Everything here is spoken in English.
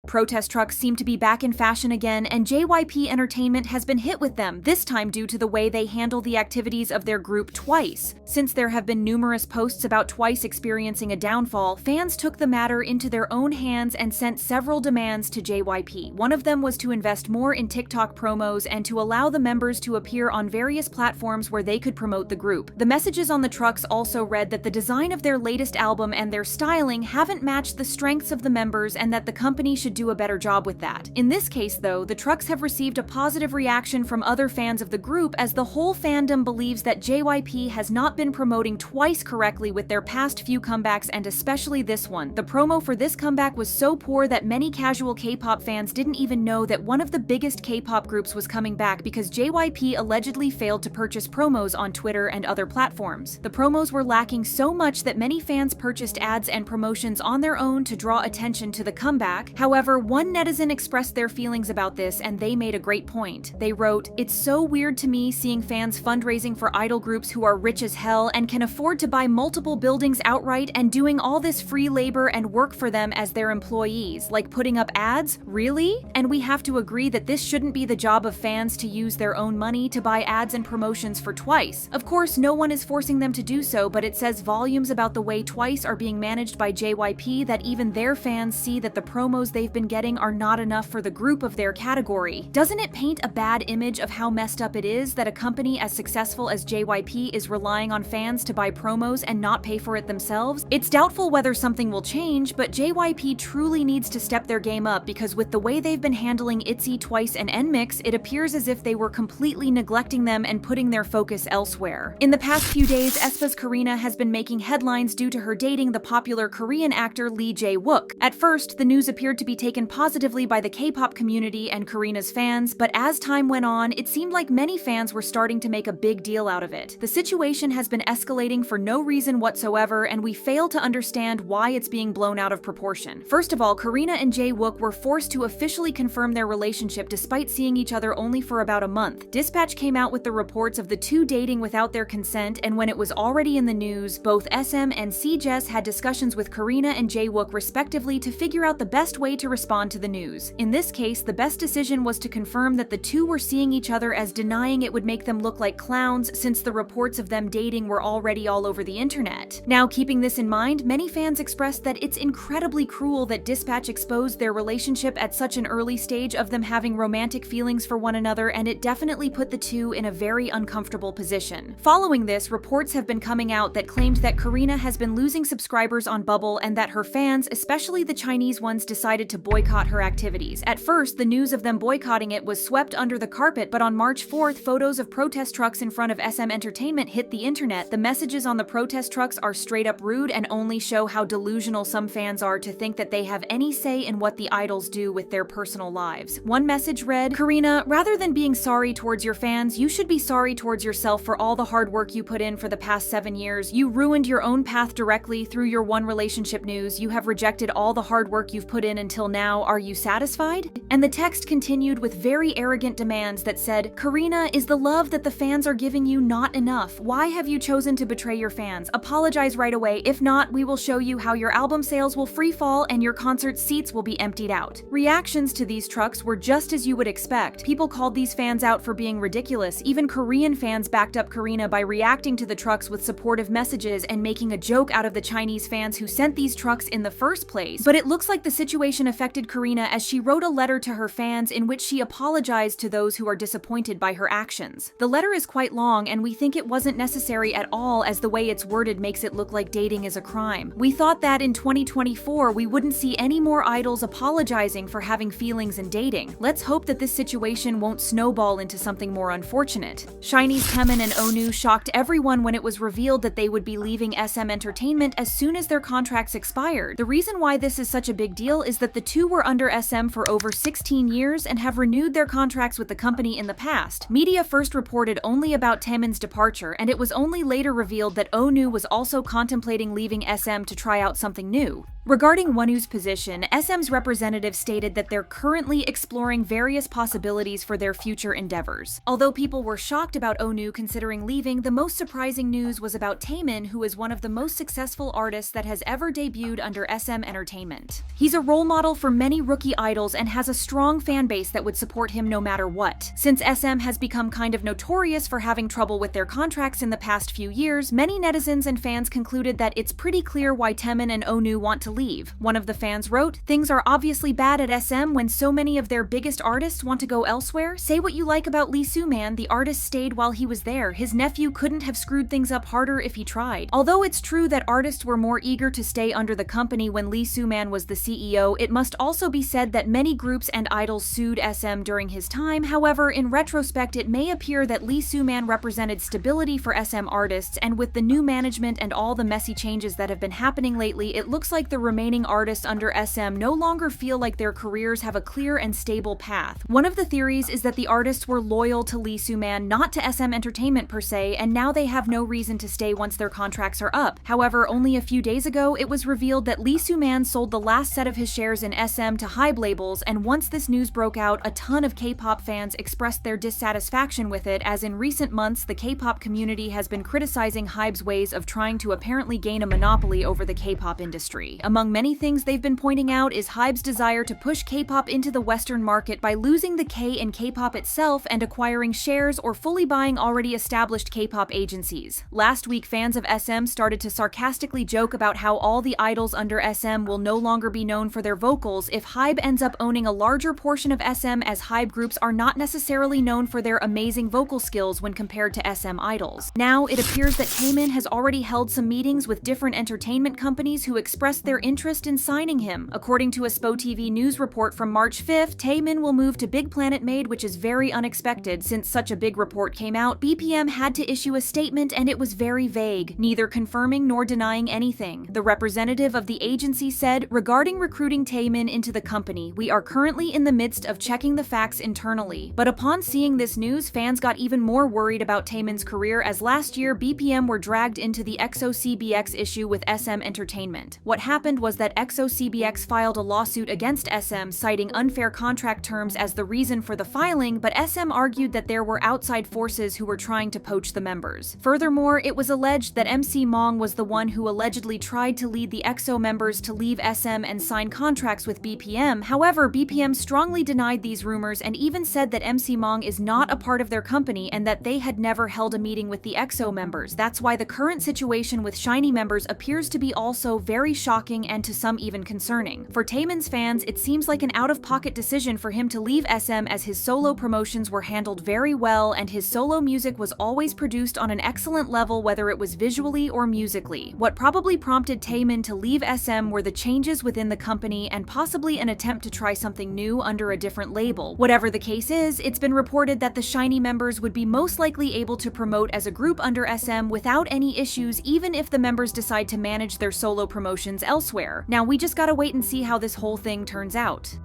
Protest trucks seem to be back in fashion again, and JYP Entertainment has been hit with them, this time due to the way they handle the activities of their group Twice. Since there have been numerous posts about Twice experiencing a downfall, fans took the matter into their own hands and sent several demands to JYP. One of them was to invest more in TikTok promos and to allow the members to appear on various platforms where they could promote the group. The messages on the trucks also read that the design of their latest album and their styling haven't matched the strengths of the members and that the company should do a better job with that. In this case, though, the trucks have received a positive reaction from other fans of the group, as the whole fandom believes that JYP has not been promoting Twice correctly with their past few comebacks, and especially this one. The promo for this comeback was so poor that many casual K-pop fans didn't even know that one of the biggest K-pop groups was coming back because JYP allegedly failed to purchase promos on Twitter and other platforms. The promos were lacking so much that many fans purchased ads and promotions on their own to draw attention to the comeback. However, one netizen expressed their feelings about this, and they made a great point. They wrote, "It's so weird to me seeing fans fundraising for idol groups who are rich as hell and can afford to buy multiple buildings outright and doing all this free labor and work for them as their employees, like putting up ads? Really? And we have to agree that this shouldn't be the job of fans to use their own money to buy ads and promotions for Twice. Of course, no one is forcing them to do so, but it says volumes about the way Twice are being managed by JYP that even their fans see that the promos they've been getting are not enough for the group of their category. Doesn't it paint a bad image of how messed up it is that a company as successful as JYP is relying on fans to buy promos and not pay for it themselves? It's doubtful whether something will change, but JYP truly needs to step their game up, because with the way they've been handling ITZY, Twice, and NMIXX, it appears as if they were completely neglecting them and putting their focus elsewhere. In the past few days, Aespa's Karina has been making headlines due to her dating the popular Korean actor Lee Jae-wook. At first, the news appeared to be taken positively by the K-pop community and Karina's fans, but as time went on, it seemed like many fans were starting to make a big deal out of it. The situation has been escalating for no reason whatsoever, and we fail to understand why it's being blown out of proportion. First of all, Karina and Jae-wook were forced to officially confirm their relationship despite seeing each other only for about a month. Dispatch came out with the reports of the two dating without their consent, and when it was already in the news, both SM and CJS had discussions with Karina and Jae-wook respectively to figure out the best way to respond to the news. In this case, the best decision was to confirm that the two were seeing each other, as denying it would make them look like clowns, since the reports of them dating were already all over the internet. Now, keeping this in mind, many fans expressed that it's incredibly cruel that Dispatch exposed their relationship at such an early stage of them having romantic feelings for one another, and it definitely put the two in a very uncomfortable position. Following this, reports have been coming out that claimed that Karina has been losing subscribers on Bubble and that her fans, especially the Chinese ones, decided to boycott her activities. At first, the news of them boycotting it was swept under the carpet, but on March 4th, photos of protest trucks in front of SM Entertainment hit the internet. The messages on the protest trucks are straight up rude and only show how delusional some fans are to think that they have any say in what the idols do with their personal lives. One message read, "Karina, rather than being sorry towards your fans, you should be sorry towards yourself for all the hard work you put in for the past 7 years. You ruined your own path directly through your one relationship news. You have rejected all the hard work you've put in until now. Are you satisfied?" And the text continued with very arrogant demands that said, "Karina, is the love that the fans are giving you not enough? Why have you chosen to betray your fans? Apologize right away. If not, we will show you how your album sales will free fall and your concert seats will be emptied out." Reactions to these trucks were just as you would expect. People called these fans out for being ridiculous. Even Korean fans backed up Karina by reacting to the trucks with supportive messages and making a joke out of the Chinese fans who sent these trucks in the first place. But it looks like the situation affected Karina, as she wrote a letter to her fans in which she apologized to those who are disappointed by her actions. The letter is quite long, and we think it wasn't necessary at all, as the way it's worded makes it look like dating is a crime. We thought that in 2024 we wouldn't see any more idols apologizing for having feelings and dating. Let's hope that this situation won't snowball into something more unfortunate. SHINee's Taemin and Onew shocked everyone when it was revealed that they would be leaving SM Entertainment as soon as their contracts expired. The reason why this is such a big deal is that the two were under SM for over 16 years and have renewed their contracts with the company in the past. Media first reported only about Taemin's departure, and it was only later revealed that Onew was also contemplating leaving SM to try out something new. Regarding Onew's position, SM's representative stated that they're currently exploring various possibilities for their future endeavors. Although people were shocked about Onew considering leaving, the most surprising news was about Taemin, who is one of the most successful artists that has ever debuted under SM Entertainment. He's a role model for many rookie idols and has a strong fan base that would support him no matter what. Since SM has become kind of notorious for having trouble with their contracts in the past few years, many netizens and fans concluded that it's pretty clear why Taemin and Onew want to leave. One of the fans wrote, "Things are obviously bad at SM when so many of their biggest artists want to go elsewhere. Say what you like about Lee Soo-man, the artist stayed while he was there. His nephew couldn't have screwed things up harder if he tried." Although it's true that artists were more eager to stay under the company when Lee Soo-man was the CEO, it must also be said that many groups and idols sued SM during his time. However, in retrospect, it may appear that Lee Soo-man represented stability for SM artists, and with the new management and all the messy changes that have been happening lately, it looks like the remaining artists under SM no longer feel like their careers have a clear and stable path. One of the theories is that the artists were loyal to Lee Soo-man, not to SM Entertainment per se, and now they have no reason to stay once their contracts are up. However, only a few days ago, it was revealed that Lee Soo-man sold the last set of his shares in SM to HYBE labels, and once this news broke out, a ton of K-pop fans expressed their dissatisfaction with it, as in recent months, the K-pop community has been criticizing HYBE's ways of trying to apparently gain a monopoly over the K-pop industry. Among many things they've been pointing out is HYBE's desire to push K-pop into the Western market by losing the K in K-pop itself and acquiring shares or fully buying already established K-pop agencies. Last week, fans of SM started to sarcastically joke about how all the idols under SM will no longer be known for their vocals if HYBE ends up owning a larger portion of SM, as HYBE groups are not necessarily known for their amazing vocal skills when compared to SM idols. Now, it appears that Taemin has already held some meetings with different entertainment companies who expressed their interest in signing him. According to a SPO TV news report from March 5th, Taemin will move to Big Planet Made, which is very unexpected since such a big report came out. BPM had to issue a statement and it was very vague, neither confirming nor denying anything. The representative of the agency said, "Regarding recruiting Taemin into the company, we are currently in the midst of checking the facts internally." But upon seeing this news, fans got even more worried about Taemin's career, as last year BPM were dragged into the EXO-CBX issue with SM Entertainment. What happened was that EXO-CBX filed a lawsuit against SM, citing unfair contract terms as the reason for the filing, but SM argued that there were outside forces who were trying to poach the members. Furthermore, it was alleged that MC Mong was the one who allegedly tried to lead the EXO members to leave SM and sign contracts with BPM. However, BPM strongly denied these rumors and even said that MC Mong is not a part of their company and that they had never held a meeting with the EXO members. That's why the current situation with SHINee members appears to be also very shocking and to some even concerning. For Taemin's fans, it seems like an out-of-pocket decision for him to leave SM, as his solo promotions were handled very well and his solo music was always produced on an excellent level, whether it was visually or musically. What probably prompted Taemin to leave SM were the changes within the company and possibly an attempt to try something new under a different label. Whatever the case is, it's been reported that the SHINee members would be most likely able to promote as a group under SM without any issues, even if the members decide to manage their solo promotions elsewhere. Now, we just gotta wait and see how this whole thing turns out.